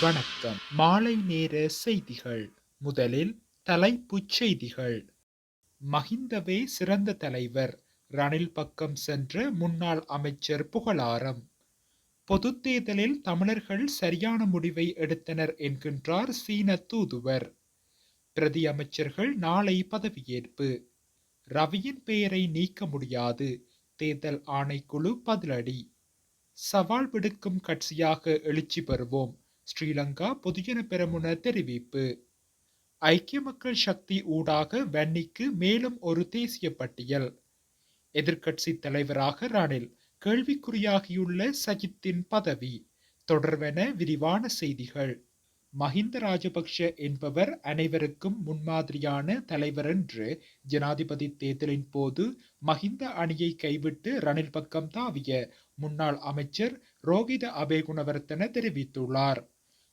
வணக்கம். மாலை நேர செய்திகள். முதலில் தலைப்புச் செய்திகள். மஹிந்தவே சிறந்த தலைவர். ரணில் பக்கம் சென்ற முன்னாள் அமைச்சர் புகழாரம். பொதுத் தேர்தலில் தமிழர்கள் சரியான முடிவை எடுத்தனர் என்கின்றார் சீன தூதுவர். பிரதி அமைச்சர்கள் நாளை பதவியேற்பு. ரவியின் பெயரை நீக்க முடியாது. தேர்தல் ஆணைக்குழு பதிலடி. சவால் விடுக்கும் கட்சியாக எழுச்சி பெறுவோம். ஸ்ரீலங்கா பொதுஜன பெரமுன தெரிவிப்பு. ஐக்கிய மக்கள் சக்தி ஊடாக வன்னிக்கு மேலும் ஒரு தேசிய பட்டியல். எதிர்க்கட்சி தலைவராக ரணில். கேள்விக்குறியாகியுள்ள சஜித்தின் பதவி. தொடர்வென விரிவான செய்திகள். மஹிந்த ராஜபக்ஷ என்பவர் அனைவருக்கும் முன்மாதிரியான தலைவர் என்று ஜனாதிபதி தேர்தலின் போது மஹிந்த அணியை கைவிட்டு ரணில் பக்கம் தாவிய முன்னாள் அமைச்சர் ரோகித அபேகுணவர்த்தன தெரிவித்துள்ளார்.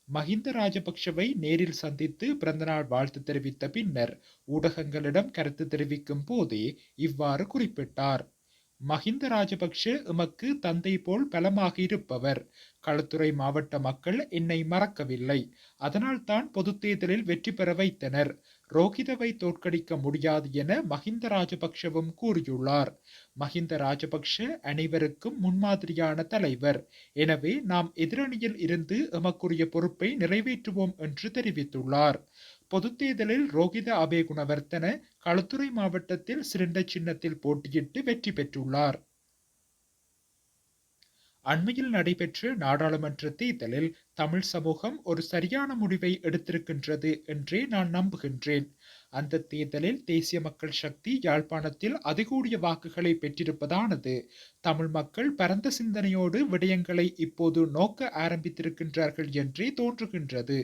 மஹிந்த ராஜபக்ஷவை நேரில் சந்தித்து பிறந்தநாள் வாழ்த்து தெரிவித்த பின்னர் ஊடகங்களிடம் கருத்து தெரிவிக்கும் போதே இவ்வாறு குறிப்பிட்டார். மஹிந்த ராஜபக்ஷ எமக்கு தந்தை போல் பலமாக இருப்பவர். களுத்துறை மாவட்ட மக்கள் என்னை மறக்கவில்லை. அதனால் தான் பொது தேர்தலில் வெற்றி பெற வைத்தனர். ரோகிதவை தோற்கடிக்க முடியாது என மஹிந்த ராஜபக்ஷவும் கூறியுள்ளார். மஹிந்த ராஜபக்ஷ அனைவருக்கும் முன்மாதிரியான தலைவர். எனவே நாம் எதிரணியில் இருந்து எமக்குரிய பொறுப்பை நிறைவேற்றுவோம் என்று தெரிவித்துள்ளார். பொது தேர்தலில் ரோகித அபேகுணவர்த்தன களுத்துறை மாவட்டத்தில் சிறந்த சின்னத்தில் போட்டியிட்டு வெற்றி பெற்றுள்ளார். அண்மையில் நடைபெற்ற நாடாளுமன்ற தேர்தலில் தமிழ் சமூகம் ஒரு சரியான முடிவை எடுத்திருக்கின்றது என்றே நான் நம்புகின்றேன். அந்த தேர்தலில் தேசிய மக்கள் சக்தி யாழ்ப்பாணத்தில் அதிகூடிய வாக்குகளை பெற்றிருப்பதானது தமிழ் மக்கள் பரந்த சிந்தனையோடு விடயங்களை இப்போது நோக்க ஆரம்பித்திருக்கின்றார்கள் என்றே தோன்றுகின்றது.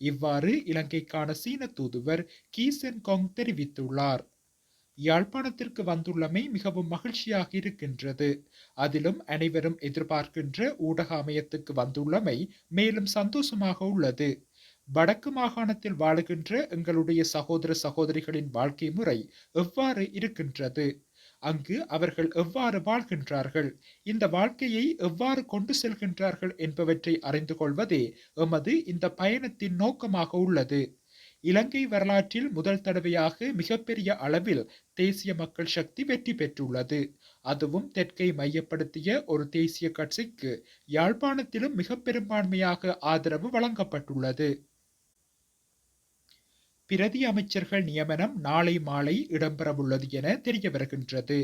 இவ்வாறு இலங்கைக்கான சீன தூதுவர் கீ சென் கொங் தெரிவித்துள்ளார். யாழ்ப்பாணத்திற்கு வந்துள்ளமை மிகவும் மகிழ்ச்சியாக இருக்கின்றது. அதிலும் அனைவரும் எதிர்பார்க்கின்ற ஊடக அமையத்துக்கு வந்துள்ளமை மேலும் சந்தோஷமாக உள்ளது. வடக்கு மாகாணத்தில் வாழுகின்ற எங்களுடைய சகோதர சகோதரிகளின் வாழ்க்கை முறை எவ்வாறு இருக்கின்றது, அங்கு அவர்கள் எவ்வாறு வாழ்கின்றார்கள், இந்த வாழ்க்கையை எவ்வாறு கொண்டு செல்கின்றார்கள் என்பவற்றை அறிந்து கொள்வதே எமது இந்த பயணத்தின் நோக்கமாக உள்ளது. இலங்கை வரலாற்றில் முதல் தடவையாக மிகப்பெரிய அளவில் தேசிய மக்கள் சக்தி வெற்றி பெற்றுள்ளது. அதுவும் தெற்கை மையப்படுத்திய ஒரு தேசிய கட்சிக்கு யாழ்ப்பாணத்திலும் மிக பெரும்பான்மையாக ஆதரவு வழங்கப்பட்டுள்ளது. பிரதி அமைச்சர்கள் நியமனம் நாளை மாலை இடம்பெறவுள்ளது என தெரிய வருகின்றது.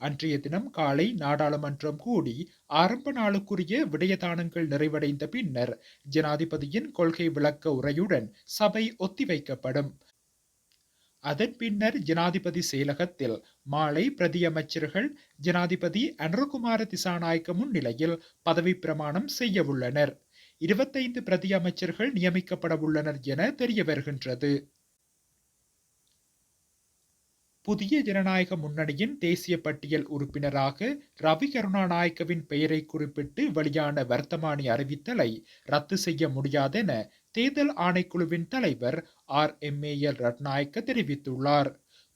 அன்றைய தினம் காலை நாடாளுமன்றம் கூடி ஆரம்ப நாளுக்குரிய விடயதானங்கள் நிறைவடைந்த பின்னர் ஜனாதிபதியின் கொள்கை விளக்க உரையுடன் சபை ஒத்திவைக்கப்படும். அதன் பின்னர் ஜனாதிபதி செயலகத்தில் மாலை பிரதி அமைச்சர்கள் ஜனாதிபதி அனுரகுமார திசாநாயக்க முன்னிலையில் பதவி பிரமாணம் செய்யவுள்ளனர். 25 பிரதி அமைச்சர்கள் நியமிக்கப்படவுள்ளனர் என தெரிய வருகின்றது. புதிய ஜனநாயக முன்னணியின் தேசிய பட்டியல் உறுப்பினராக ரவி கருணாநாயக்கவின் பெயரை குறிப்பிட்டு வெளியான வர்த்தமானி அறிவித்தலை ரத்து செய்ய முடியாதென தேர்தல் ஆணைக்குழுவின் தலைவர் RMAL ரட்நாயக்க தெரிவித்துள்ளார்.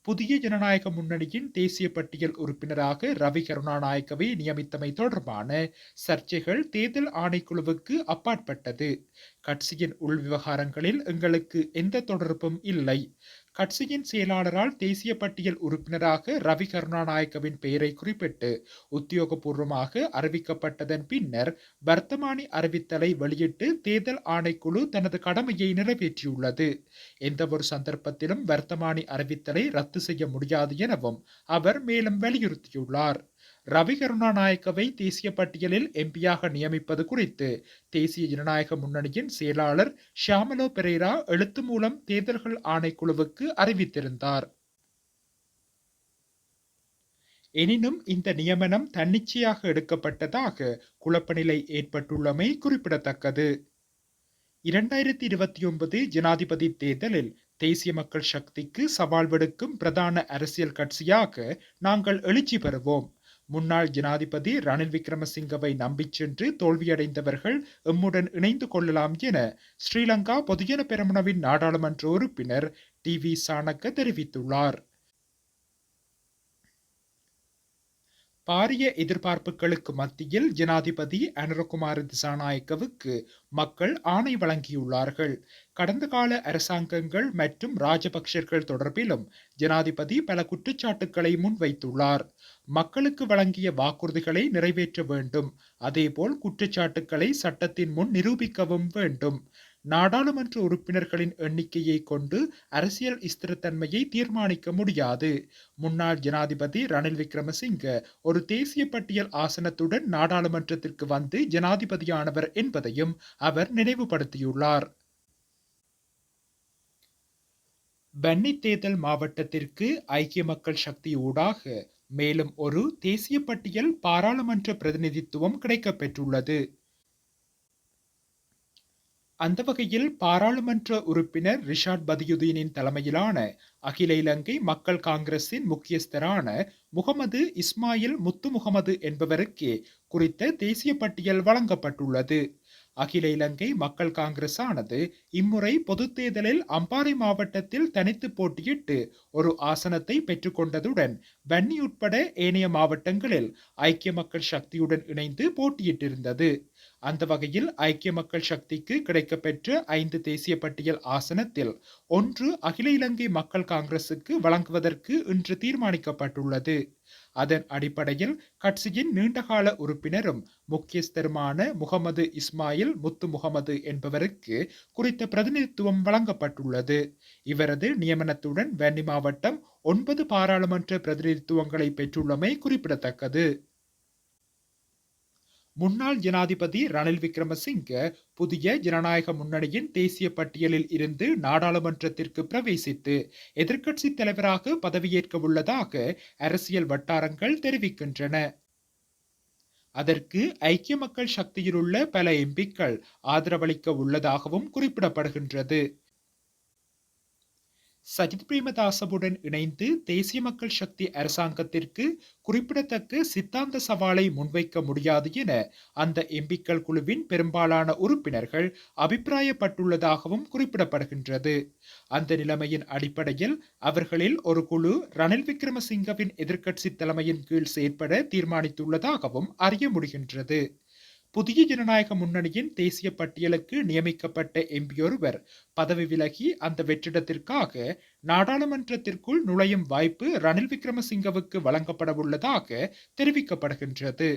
புதிய ஜனநாயக முன்னணியின் தேசிய பட்டியல் உறுப்பினராக ரவி கருணாநாயக்கவை நியமித்தமை தொடர்பான சர்ச்சைகள் தேர்தல் ஆணைக்குழுவுக்கு அப்பாற்பட்டது. கட்சியின் உள் விவகாரங்களில் எங்களுக்கு எந்த தொடர்பும் இல்லை. கட்சியின் செயலாளரால் தேசிய பட்டியல் உறுப்பினராக ரவி கருணாநாயக்கவின் பெயரை குறிப்பிட்டு உத்தியோகபூர்வமாக அறிவிக்கப்பட்டதன் பின்னர் வர்த்தமானி அறிவித்தலை வெளியிட்டு தேர்தல் ஆணைக்குழு தனது கடமையை நிறைவேற்றியுள்ளது. எந்த ஒரு சந்தர்ப்பத்திலும் வர்த்தமானி அறிவித்தலை ரத்து செய்ய முடியாது எனவும் அவர் மேலும் வலியுறுத்தியுள்ளார். ரவி கருணாநாயக்கவை தேசிய பட்டியலில் எம்பியாக நியமிப்பது குறித்து தேசிய ஜனநாயக முன்னணியின் செயலாளர் ஷியாமலோ பெரேரா எழுத்து மூலம் தேர்தல்கள் ஆணைக்குழுவுக்கு அறிவித்திருந்தார். எனினும் இந்த நியமனம் தன்னிச்சையாக எடுக்கப்பட்டதாக குழப்பநிலை ஏற்பட்டுள்ளமை குறிப்பிடத்தக்கது. 2029 ஜனாதிபதி தேர்தலில் தேசிய மக்கள் சக்திக்கு சவால் விடுக்கும் பிரதான அரசியல் கட்சியாக நாங்கள் எழுச்சி பெறுவோம். முன்னாள் ஜனாதிபதி ரணில் விக்ரமசிங்கவை நம்பிச் சென்று தோல்வியடைந்தவர்கள் எம்முடன் இணைந்து கொள்ளலாம் என ஸ்ரீலங்கா பொதுஜன பெரமுனவின் நாடாளுமன்ற உறுப்பினர் TV சாணக்க தெரிவித்துள்ளார். பாரிய எதிர்பார்ப்புகளுக்கு மத்தியில் ஜனாதிபதி அனுரகுமார திசாநாயக்கவுக்கு மக்கள் ஆணை வழங்கியுள்ளார்கள். கடந்த கால அரசாங்கங்கள் மற்றும் ராஜபக்சர்கள் தொடர்பிலும் ஜனாதிபதி பல குற்றச்சாட்டுக்களை முன்வைத்துள்ளார். மக்களுக்கு வழங்கிய வாக்குறுதிகளை நிறைவேற்ற வேண்டும், அதேபோல் குற்றச்சாட்டுக்களை சட்டத்தின் முன் நிரூபிக்கவும் வேண்டும். நாடாளுமன்ற உறுப்பினர்களின் எண்ணிக்கையை கொண்டு அரசியல் ஸ்திரத்தன்மையை தீர்மானிக்க முடியாது. முன்னாள் ஜனாதிபதி ரணில் விக்ரமசிங்க ஒரு தேசிய பட்டியல் ஆசனத்துடன் நாடாளுமன்றத்திற்கு வந்து ஜனாதிபதியானவர் என்பதையும் அவர் நினைவுபடுத்தியுள்ளார். வன்னி தேர்தல் மாவட்டத்திற்கு ஐக்கிய மக்கள் சக்தி ஊடாக மேலும் ஒரு தேசிய பட்டியல் பாராளுமன்ற பிரதிநிதித்துவம் கிடைக்கப்பெற்றுள்ளது. அந்த வகையில் பாராளுமன்ற உறுப்பினர் ரிஷாட் பதியுதீனின் தலைமையிலான அகில இலங்கை மக்கள் காங்கிரசின் முக்கியஸ்தரான முகமது இஸ்மாயில் முத்து முகமது என்பவருக்கே குறித்த தேசிய பட்டியல் வழங்கப்பட்டுள்ளது. அகில இலங்கை மக்கள் காங்கிரஸ் ஆனது இம்முறை பொது தேர்தலில் அம்பாறை மாவட்டத்தில் தனித்து போட்டியிட்டு ஒரு ஆசனத்தை பெற்றுக்கொண்டதுடன் வன்னி உட்பட ஏனைய மாவட்டங்களில் ஐக்கிய மக்கள் சக்தியுடன் இணைந்து போட்டியிட்டிருந்தது. அந்த வகையில் ஐக்கிய மக்கள் சக்திக்கு கிடைக்கப்பெற்ற 5 தேசிய பட்டியல் ஆசனத்தில் ஒன்று அகில இலங்கை மக்கள் காங்கிரசுக்கு வழங்குவதற்கு இன்று தீர்மானிக்கப்பட்டுள்ளது. அதன் அடிப்படையில் கட்சியின் நீண்டகால உறுப்பினரும் முக்கியஸ்தருமான முகமது இஸ்மாயில் முத்து முகமது என்பவருக்கு குறித்த பிரதிநிதித்துவம் வழங்கப்பட்டுள்ளது. இவரது நியமனத்துடன் வன்னி மாவட்டம் 9 பாராளுமன்ற பிரதிநிதித்துவங்களை பெற்றுள்ளமை குறிப்பிடத்தக்கது. முன்னாள் ஜனாதிபதி ரணில் விக்ரமசிங்க புதிய ஜனநாயக முன்னணியின் தேசிய பட்டியலில் இருந்து நாடாளுமன்றத்திற்கு பிரவேசித்து எதிர்க்கட்சி தலைவராக பதவியேற்க உள்ளதாக அரசியல் வட்டாரங்கள் தெரிவிக்கின்றன. அதற்கு ஐக்கிய மக்கள் சக்தியில் உள்ள பல எம்பிக்கள் ஆதரவளிக்க உள்ளதாகவும் குறிப்பிடப்படுகின்றது. சஜித் பிரேமதாசவுடன் இணைந்து தேசிய மக்கள் சக்தி அரசாங்கத்திற்கு குறிப்பிடத்தக்க சித்தாந்த சவாலை முன்வைக்க முடியாது என அந்த எம்பிக்கள் குழுவின் பெரும்பாலான உறுப்பினர்கள் அபிப்பிராயப்பட்டுள்ளதாகவும் குறிப்பிடப்படுகின்றது. அந்த நிலைமையின் அடிப்படையில் அவர்களில் ஒரு குழு ரணில் விக்ரமசிங்கவின் எதிர்க்கட்சி தலைமையின் கீழ் செயற்பட தீர்மானித்துள்ளதாகவும் அறிய முடிகின்றது. புதிய ஜனநாயக முன்னணியின் தேசிய பட்டியலுக்கு நியமிக்கப்பட்ட எம்பி ஒருவர் பதவி விலகி அந்த வெற்றிடத்திற்காக நாடாளுமன்றத்திற்குள் நுழையும் வாய்ப்பு ரணில் விக்ரமசிங்கவுக்கு வழங்கப்படவுள்ளதாக தெரிவிக்கப்படுகின்றது.